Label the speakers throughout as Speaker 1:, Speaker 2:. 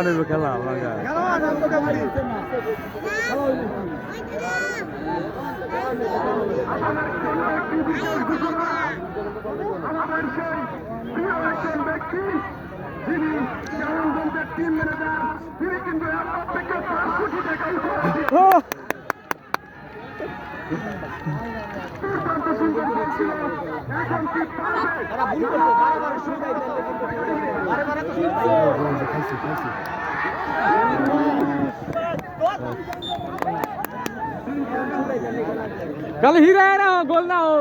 Speaker 1: নেব খেলা লাগা
Speaker 2: আমাদের সেই প্রিয় একজন ব্যক্তি যিনি কেরানীগঞ্জের টিম ম্যানেজার তিনি কিন্তু থেকে 5 কোটি টাকা দুর্দান্ত সুন্দর ছিল এখন কি পারবে
Speaker 1: कल हीरा है ना गोल ना हो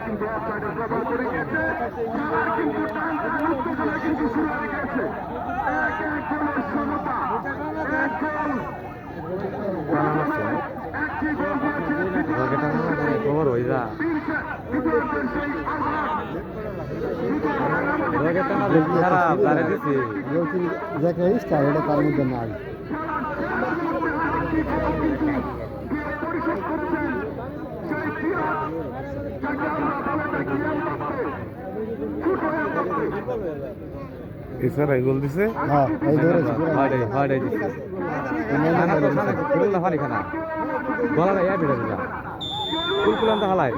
Speaker 2: কিন্তু অফসাইডে ব্যবহার করে গেছে খেলার কিন্তু টানটান উত্তেজনা কিন্তু শুরু হয়ে গেছে 1-1 গোলের সমতা 1 গোল একটি গোল দিয়েছে
Speaker 1: খবর হই যা খারাপ দাঁড়ে দিছি
Speaker 3: দেখে ইস্টার এটা তার মধ্যে নাই
Speaker 1: এছাড়াই গোল দিছে
Speaker 3: হ্যাঁ এই ধরেছে
Speaker 1: হাড়ে দিছে খানা তো খানা ফুল না ফানি খানা গলা ইয়া ভিড়ে দিলা কুলকুলান তো হালাই